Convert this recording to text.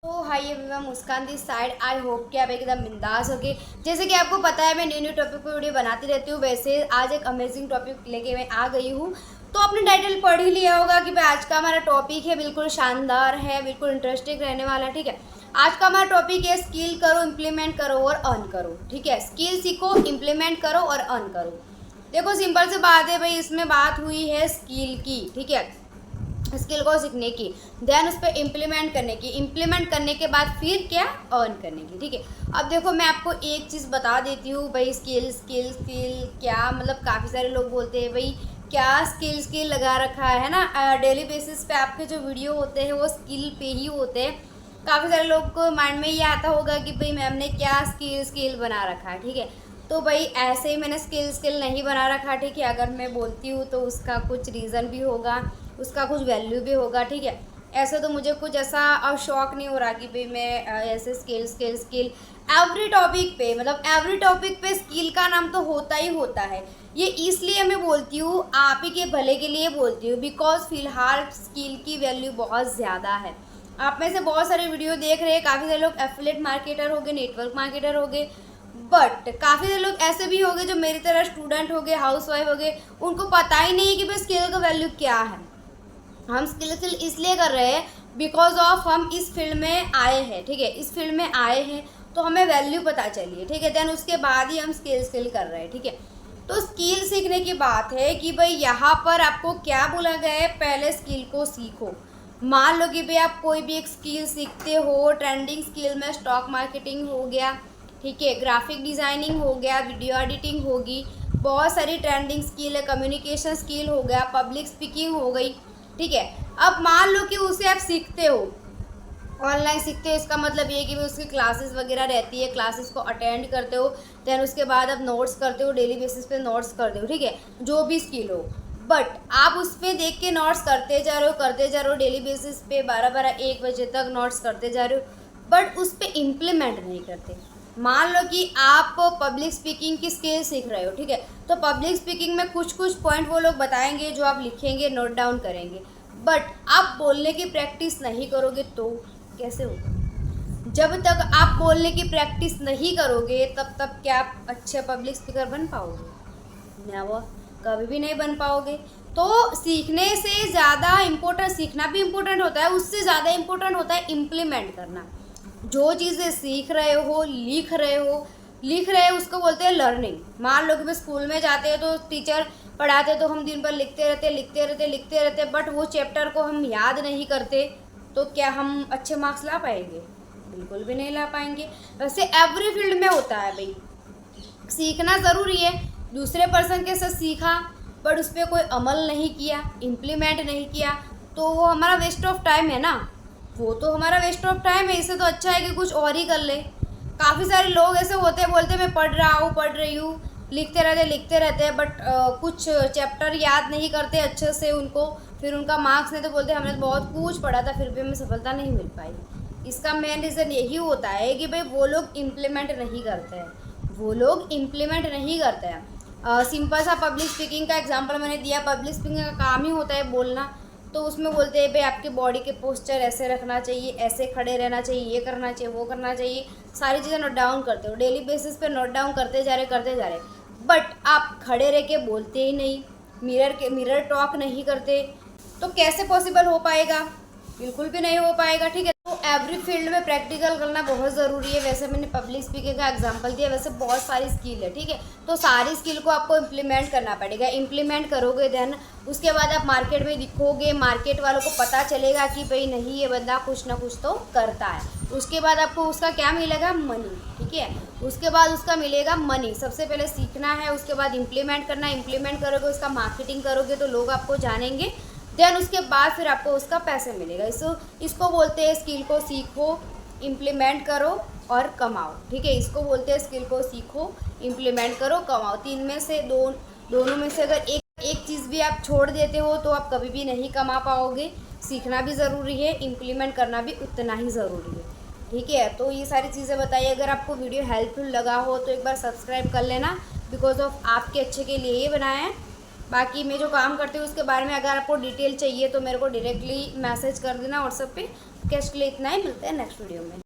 तो hi everyone, Muskan this side. I hope कि आप एकदम बिंदास होके, जैसे कि आपको पता है मैं न्यू टॉपिक पर वीडियो बनाती रहती हूँ। वैसे आज एक अमेजिंग टॉपिक लेके मैं आ गई हूँ। तो आपने टाइटल पढ़ ही लिया होगा कि भाई आज का हमारा टॉपिक है, बिल्कुल शानदार है, बिल्कुल इंटरेस्टिंग रहने वाला है। ठीक है, आज का हमारा टॉपिक है स्किल करो, इम्प्लीमेंट करो और अर्न करो। ठीक है, स्किल सीखो, इम्प्लीमेंट करो और अर्न करो। देखो सिंपल सी बात है भाई, इसमें बात हुई है स्किल की। ठीक है, स्किल को सीखने की, देन उस पर इम्प्लीमेंट करने की, इम्प्लीमेंट करने के बाद फिर क्या, अर्न करने की। ठीक है, अब देखो मैं आपको एक चीज़ बता देती हूँ भाई, स्किल स्किल स्किल क्या मतलब। काफ़ी सारे लोग बोलते हैं भाई क्या स्किल स्किल लगा रखा है ना। डेली बेसिस पे आपके जो वीडियो होते हैं वो स्किल पे ही होते हैं। काफ़ी सारे लोग को माइंड में ये आता होगा कि भाई मैम ने क्या स्किल स्किल बना रखा है। ठीक है, तो भाई ऐसे ही मैंने स्किल स्किल नहीं बना रखा। ठीक है, अगर मैं बोलती हूँ तो उसका कुछ रीज़न भी होगा, उसका कुछ वैल्यू भी होगा। ठीक है, ऐसे तो मुझे कुछ ऐसा अब शौक नहीं हो रहा कि भाई मैं ऐसे skill skill skill every topic पे, मतलब एवरी टॉपिक पे स्किल का नाम तो होता ही होता है। ये इसलिए मैं बोलती हूँ, आप ही के भले के लिए बोलती हूँ, बिकॉज फिलहाल स्किल की वैल्यू बहुत ज़्यादा है। आप में से बहुत सारे वीडियो देख रहे हैं, काफ़ी सारे लोग एफिलिएट मार्केटर हो गए, नेटवर्क मार्केटर हो गए, बट काफ़ी सारे लोग ऐसे भी हो गए जो मेरी तरह स्टूडेंट हो गए, हाउस वाइफ हो गए, उनको पता ही नहीं है कि भाई स्किल का वैल्यू क्या है। हम स्किल इसलिए कर रहे हैं बिकॉज ऑफ हम इस फील्ड में आए हैं। ठीक है, इस फील्ड में आए हैं तो हमें वैल्यू पता चली है। ठीक है, देन उसके बाद ही हम स्किल कर रहे हैं। ठीक है, तो स्किल सीखने की बात है कि भाई यहाँ पर आपको क्या बोला गया है, पहले स्किल को सीखो। मान लो कि भाई आप कोई भी एक स्किल सीखते हो, ट्रेंडिंग स्किल में स्टॉक मार्केटिंग हो गया, ठीक है, ग्राफिक डिज़ाइनिंग हो गया, वीडियो एडिटिंग होगी, बहुत सारी ट्रेंडिंग स्किल है, कम्युनिकेशन स्किल हो गया, पब्लिक स्पीकिंग हो गई। ठीक है, अब मान लो कि उसे आप सीखते हो, ऑनलाइन सीखते हो, इसका मतलब ये कि भी उसकी क्लासेस वगैरह रहती है, क्लासेस को अटेंड करते हो, देन उसके बाद आप नोट्स करते हो, डेली बेसिस पे नोट्स करते हो। ठीक है, जो भी स्किल हो, बट आप उस पर देख के नोट्स करते जा रहे हो डेली बेसिस पे, 12-1 बजे तक नोट्स करते जा रहे हो, बट उस पर इम्प्लीमेंट नहीं करते। मान लो कि आप पब्लिक स्पीकिंग की स्किल सीख रहे हो। ठीक है, तो पब्लिक स्पीकिंग में कुछ कुछ पॉइंट वो लोग बताएंगे जो आप लिखेंगे, नोट डाउन करेंगे, बट आप बोलने की प्रैक्टिस नहीं करोगे तो कैसे होगा। जब तक आप बोलने की प्रैक्टिस नहीं करोगे तब तक क्या आप अच्छे पब्लिक स्पीकर बन पाओगे? ना, वो कभी भी नहीं बन पाओगे। तो सीखने से ज़्यादा इम्पोर्टेंट, सीखना भी इम्पोर्टेंट होता है, उससे ज़्यादा इम्पोर्टेंट होता है इम्प्लीमेंट करना। जो चीज़ें सीख रहे हो, लिख रहे हो उसको बोलते हैं लर्निंग। मान लो कि मैं स्कूल में जाते हैं तो टीचर पढ़ाते तो हम दिन भर लिखते रहते, बट वो चैप्टर को हम याद नहीं करते, तो क्या हम अच्छे मार्क्स ला पाएंगे? बिल्कुल भी नहीं ला पाएंगे। वैसे एवरी फील्ड में होता है भाई, सीखना ज़रूरी है। दूसरे पर्सन के साथ सीखा बट उस पर कोई अमल नहीं किया, इम्प्लीमेंट नहीं किया, तो वो हमारा वेस्ट ऑफ टाइम है ना। वो तो हमारा वेस्ट ऑफ टाइम है। इससे तो अच्छा है कि कुछ और ही कर ले। काफ़ी सारे लोग ऐसे होते हैं, बोलते मैं पढ़ रहा हूँ, पढ़ रही हूँ, लिखते रहते हैं, बट कुछ चैप्टर याद नहीं करते अच्छे से उनको, फिर उनका मार्क्स नहीं, तो बोलते हमने तो बहुत कुछ पढ़ा था फिर भी हमें सफलता नहीं मिल पाई। इसका मेन रीज़न यही होता है कि भाई वो लोग इम्प्लीमेंट नहीं करते हैं, सिंपल सा पब्लिक स्पीकिंग का एग्जांपल मैंने दिया। पब्लिक स्पीकिंग का काम ही होता है बोलना, तो उसमें बोलते हैं भाई आपके बॉडी के पोस्चर ऐसे रखना चाहिए, ऐसे खड़े रहना चाहिए, ये करना चाहिए, वो करना चाहिए, सारी चीज़ें नोट डाउन करते हो, डेली बेसिस पे नोट डाउन करते जा रहे, बट आप खड़े रह के बोलते ही नहीं, मिरर टॉक नहीं करते, तो कैसे पॉसिबल हो पाएगा? बिल्कुल भी नहीं हो पाएगा। ठीक है, तो एवरी फील्ड में प्रैक्टिकल करना बहुत ज़रूरी है। वैसे मैंने पब्लिक स्पीकिंग का एग्जांपल दिया, वैसे बहुत सारी स्किल है। ठीक है, तो सारी स्किल को आपको इम्प्लीमेंट करना पड़ेगा। इम्प्लीमेंट करोगे देन उसके बाद आप मार्केट में दिखोगे, मार्केट वालों को पता चलेगा कि भाई नहीं ये बंदा कुछ ना कुछ तो करता है। उसके बाद आपको उसका क्या मिलेगा? मनी। ठीक है, उसके बाद उसका मिलेगा मनी। सबसे पहले सीखना है, उसके बाद इम्प्लीमेंट करना, इम्प्लीमेंट करोगे, उसका मार्केटिंग करोगे तो लोग आपको जानेंगे, देन उसके बाद फिर आपको उसका पैसे मिलेगा। इसको बोलते हैं स्किल को सीखो, इम्प्लीमेंट करो और कमाओ। ठीक है, इसको बोलते हैं स्किल को सीखो, इम्प्लीमेंट करो, कमाओ। तीन में से दोनों में से अगर एक चीज़ भी आप छोड़ देते हो तो आप कभी भी नहीं कमा पाओगे। सीखना भी ज़रूरी है, इम्प्लीमेंट करना भी उतना ही ज़रूरी है। ठीक है, तो ये सारी चीज़ें बताइए। अगर आपको वीडियो हेल्पफुल लगा हो तो एक बार सब्सक्राइब कर लेना, बिकॉज ऑफ आपके अच्छे के लिए ये बनाया है। बाकी मैं जो काम करती हूँ उसके बारे में अगर आपको डिटेल चाहिए तो मेरे को डायरेक्टली मैसेज कर देना व्हाट्सएप पे, पॉडकास्ट के लिए इतना ही, मिलते हैं नेक्स्ट वीडियो में।